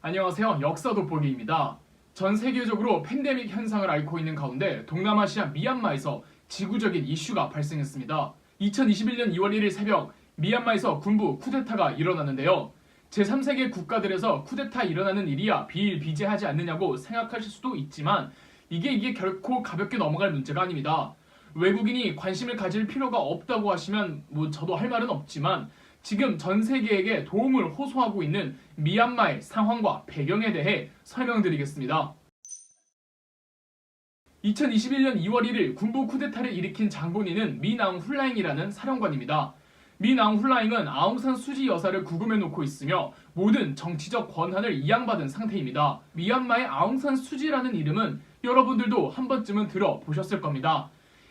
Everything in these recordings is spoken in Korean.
안녕하세요. 역사 돋보기입니다. 전 세계적으로 팬데믹 현상을 앓고 있는 가운데 동남아시아 미얀마에서 지구적인 이슈가 발생했습니다. 2021년 2월 1일 새벽 미얀마에서 군부 쿠데타가 일어났는데요. 제3세계 국가들에서 쿠데타 일어나는 일이야 비일비재하지 않느냐고 생각하실 수도 있지만 이게 결코 가볍게 넘어갈 문제가 아닙니다. 외국인이 관심을 가질 필요가 없다고 하시면 저도 할 말은 없지만 지금 전 세계에게 도움을 호소하고 있는 미얀마의 상황과 배경에 대해 설명드리겠습니다. 2021년 2월 1일 군부 쿠데타를 일으킨 장본인은 민앙 훌라잉이라는 사령관입니다. 민앙 훌라잉은 아웅산 수지 여사를 구금해 놓고 있으며 모든 정치적 권한을 이양받은 상태입니다. 미얀마의 아웅산 수지라는 이름은 여러분들도 한 번쯤은 들어보셨을 겁니다.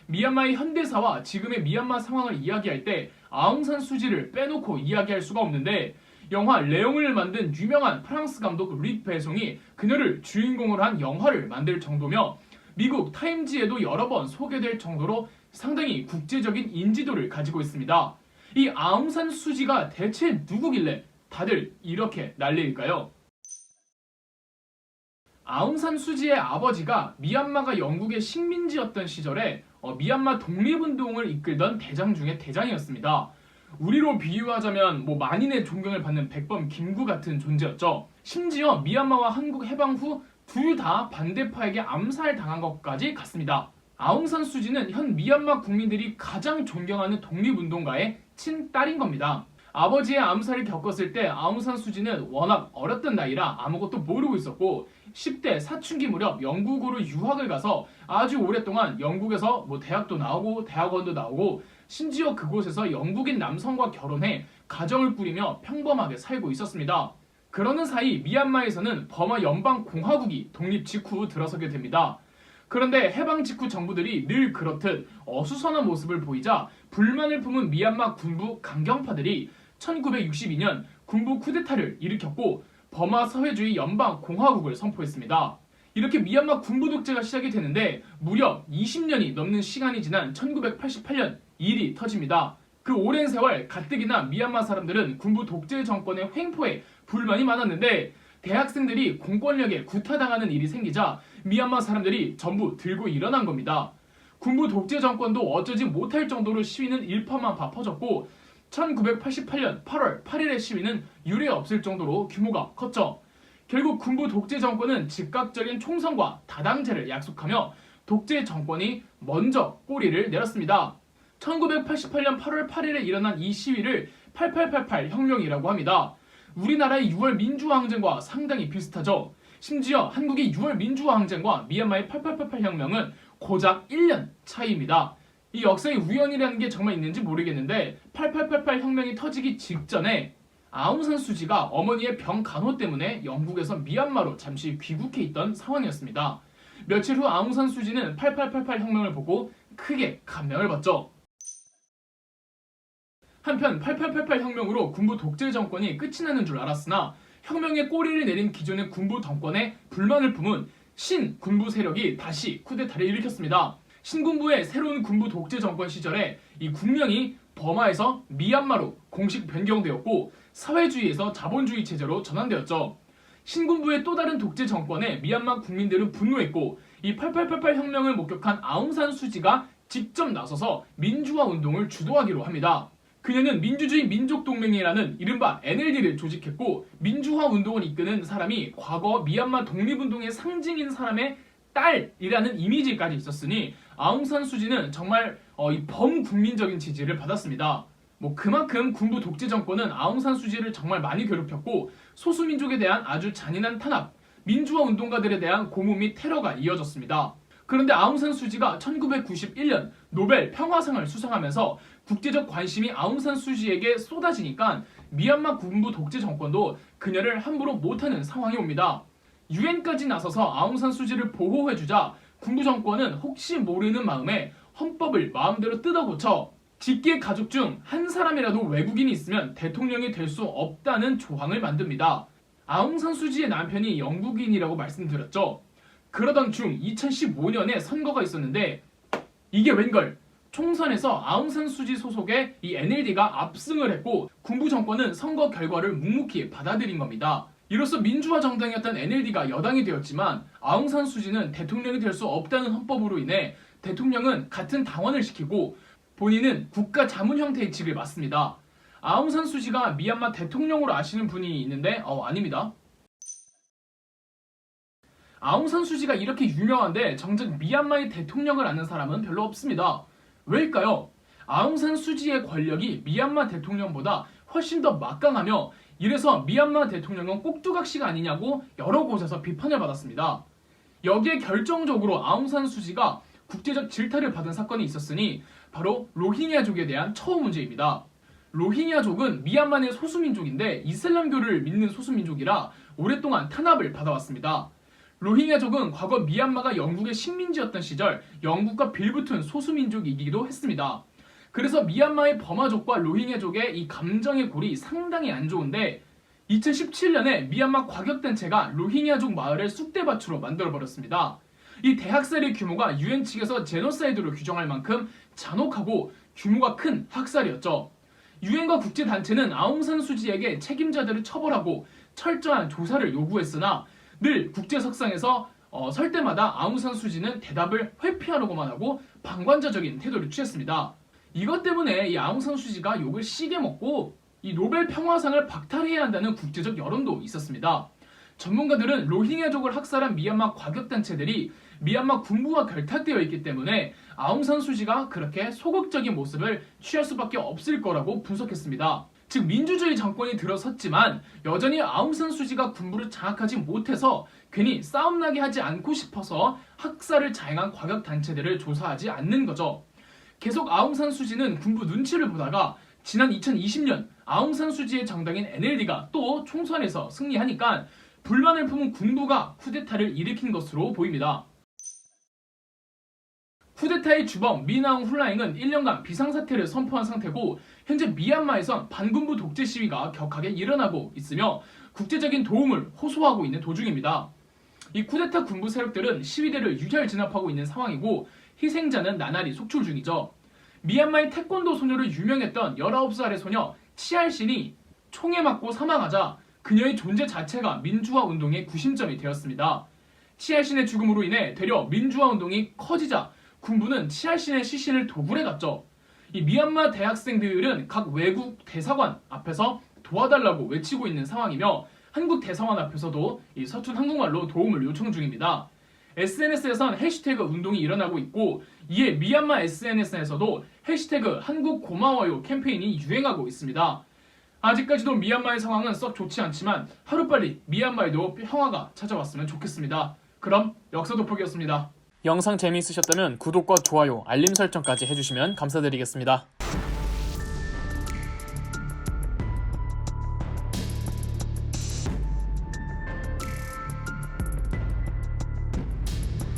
미얀마의 현대사와 지금의 미얀마 상황을 이야기할 때 아웅산 수지를 빼놓고 이야기할 수가 없는데 영화 레옹을 만든 유명한 프랑스 감독 릭 베송이 그녀를 주인공으로 한 영화를 만들 정도며 미국 타임지에도 여러 번 소개될 정도로 상당히 국제적인 인지도를 가지고 있습니다. 이 아웅산 수지가 대체 누구길래 다들 이렇게 난리일까요? 아웅산 수지의 아버지가 미얀마가 영국의 식민지였던 시절에 미얀마 독립운동을 이끌던 대장 중에 대장이었습니다. 우리로 비유하자면 만인의 존경을 받는 백범 김구 같은 존재였죠. 심지어 미얀마와 한국 해방 후 둘 다 반대파에게 암살당한 것까지 갔습니다. 아웅산 수지는 현 미얀마 국민들이 가장 존경하는 독립운동가의 친딸인 겁니다. 아버지의 암살을 겪었을 때 아웅산 수지는 워낙 어렸던 나이라 아무것도 모르고 있었고 10대 사춘기 무렵 영국으로 유학을 가서 아주 오랫동안 영국에서 대학도 나오고 대학원도 나오고 심지어 그곳에서 영국인 남성과 결혼해 가정을 꾸리며 평범하게 살고 있었습니다. 그러는 사이 미얀마에서는 버마 연방공화국이 독립 직후 들어서게 됩니다. 그런데 해방 직후 정부들이 늘 그렇듯 어수선한 모습을 보이자 불만을 품은 미얀마 군부 강경파들이 1962년 군부 쿠데타를 일으켰고 버마 사회주의 연방공화국을 선포했습니다. 이렇게 미얀마 군부 독재가 시작이 되는데 무려 20년이 넘는 시간이 지난 1988년 일이 터집니다. 그 오랜 세월 가뜩이나 미얀마 사람들은 군부 독재 정권의 횡포에 불만이 많았는데 대학생들이 공권력에 구타당하는 일이 생기자 미얀마 사람들이 전부 들고 일어난 겁니다. 군부 독재 정권도 어쩌지 못할 정도로 시위는 일파만파 퍼졌고 1988년 8월 8일의 시위는 유례 없을 정도로 규모가 컸죠. 결국 군부 독재 정권은 즉각적인 총선과 다당제를 약속하며 독재 정권이 먼저 꼬리를 내렸습니다. 1988년 8월 8일에 일어난 이 시위를 8888 혁명이라고 합니다. 우리나라의 6월 민주화항쟁과 상당히 비슷하죠. 심지어 한국의 6월 민주화항쟁과 미얀마의 8888 혁명은 고작 1년 차이입니다. 이 역사의 우연이라는 게 정말 있는지 모르겠는데 8888 혁명이 터지기 직전에 아웅산 수지가 어머니의 병 간호 때문에 영국에서 미얀마로 잠시 귀국해 있던 상황이었습니다. 며칠 후 아웅산 수지는 8888 혁명을 보고 크게 감명을 받죠. 한편 8888 혁명으로 군부 독재 정권이 끝이 나는 줄 알았으나 혁명의 꼬리를 내린 기존의 군부 정권에 불만을 품은 신군부 세력이 다시 쿠데타를 일으켰습니다. 신군부의 새로운 군부 독재 정권 시절에 이 국명이 버마에서 미얀마로 공식 변경되었고 사회주의에서 자본주의 체제로 전환되었죠. 신군부의 또 다른 독재 정권에 미얀마 국민들은 분노했고 이 8888 혁명을 목격한 아웅산 수지가 직접 나서서 민주화 운동을 주도하기로 합니다. 그녀는 민주주의 민족동맹이라는 이른바 NLD를 조직했고 민주화 운동을 이끄는 사람이 과거 미얀마 독립운동의 상징인 사람의 딸이라는 이미지까지 있었으니 아웅산 수지는 정말 범국민적인 지지를 받았습니다. 그만큼 군부 독재 정권은 아웅산 수지를 정말 많이 괴롭혔고 소수민족에 대한 아주 잔인한 탄압, 민주화 운동가들에 대한 고문 및 테러가 이어졌습니다. 그런데 아웅산 수지가 1991년 노벨 평화상을 수상하면서 국제적 관심이 아웅산 수지에게 쏟아지니까 미얀마 군부 독재 정권도 그녀를 함부로 못하는 상황이 옵니다. 유엔까지 나서서 아웅산 수지를 보호해주자 군부 정권은 혹시 모르는 마음에 헌법을 마음대로 뜯어고쳐 직계 가족 중 한 사람이라도 외국인이 있으면 대통령이 될 수 없다는 조항을 만듭니다. 아웅산 수지의 남편이 영국인이라고 말씀드렸죠. 그러던 중 2015년에 선거가 있었는데 이게 웬걸 총선에서 아웅산 수지 소속의 이 NLD가 압승을 했고 군부 정권은 선거 결과를 묵묵히 받아들인 겁니다. 이로써 민주화 정당이었던 NLD가 여당이 되었지만 아웅산 수지는 대통령이 될 수 없다는 헌법으로 인해 대통령은 같은 당원을 시키고 본인은 국가 자문 형태의 직을 맡습니다. 아웅산 수지가 미얀마 대통령으로 아시는 분이 있는데 아닙니다. 아웅산 수지가 이렇게 유명한데 정작 미얀마의 대통령을 아는 사람은 별로 없습니다. 왜일까요? 아웅산 수지의 권력이 미얀마 대통령보다 훨씬 더 막강하며 이래서 미얀마 대통령은 꼭두각시가 아니냐고 여러 곳에서 비판을 받았습니다. 여기에 결정적으로 아웅산 수지가 국제적 질타를 받은 사건이 있었으니 바로 로힝야족에 대한 처우 문제입니다. 로힝야족은 미얀마 내 소수민족인데 이슬람교를 믿는 소수민족이라 오랫동안 탄압을 받아왔습니다. 로힝야족은 과거 미얀마가 영국의 식민지였던 시절 영국과 빌붙은 소수민족이기도 했습니다. 그래서 미얀마의 버마족과 로힝야족의 이 감정의 골이 상당히 안 좋은데 2017년에 미얀마 과격단체가 로힝야족 마을을 쑥대밭으로 만들어버렸습니다. 이 대학살의 규모가 UN 측에서 제노사이드로 규정할 만큼 잔혹하고 규모가 큰 학살이었죠. UN과 국제단체는 아웅산 수지에게 책임자들을 처벌하고 철저한 조사를 요구했으나 늘 국제석상에서 설 때마다 아웅산 수지는 대답을 회피하려고만 하고 방관자적인 태도를 취했습니다. 이것 때문에 이 아웅산 수지가 욕을 시게 먹고 이 노벨 평화상을 박탈해야 한다는 국제적 여론도 있었습니다. 전문가들은 로힝야족을 학살한 미얀마 과격단체들이 미얀마 군부와 결탁되어 있기 때문에 아웅산 수지가 그렇게 소극적인 모습을 취할 수밖에 없을 거라고 분석했습니다. 즉 민주주의 정권이 들어섰지만 여전히 아웅산 수지가 군부를 장악하지 못해서 괜히 싸움나게 하지 않고 싶어서 학살을 자행한 과격단체들을 조사하지 않는 거죠. 계속 아웅산 수지는 군부 눈치를 보다가 지난 2020년 아웅산 수지의 정당인 NLD가 또 총선에서 승리하니까 불만을 품은 군부가 쿠데타를 일으킨 것으로 보입니다. 쿠데타의 주범 미나웅 훌라잉은 1년간 비상사태를 선포한 상태고 현재 미얀마에선 반군부 독재 시위가 격하게 일어나고 있으며 국제적인 도움을 호소하고 있는 도중입니다. 이 쿠데타 군부 세력들은 시위대를 유혈 진압하고 있는 상황이고 희생자는 나날이 속출 중이죠. 미얀마의 태권도 소녀로 유명했던 19살의 소녀 치알신이 총에 맞고 사망하자 그녀의 존재 자체가 민주화 운동의 구심점이 되었습니다. 치알신의 죽음으로 인해 되려 민주화 운동이 커지자 군부는 치알신의 시신을 도굴해 갔죠. 이 미얀마 대학생들은 각 외국 대사관 앞에서 도와달라고 외치고 있는 상황이며 한국 대사관 앞에서도 이 서툰 한국말로 도움을 요청 중입니다. SNS에선 해시태그 운동이 일어나고 있고 이에 미얀마 SNS에서도 해시태그 한국 고마워요 캠페인이 유행하고 있습니다. 아직까지도 미얀마의 상황은 썩 좋지 않지만 하루빨리 미얀마에도 평화가 찾아왔으면 좋겠습니다. 그럼 역사돋보기였습니다. 영상 재미있으셨다면 구독과 좋아요, 알림 설정까지 해주시면 감사드리겠습니다.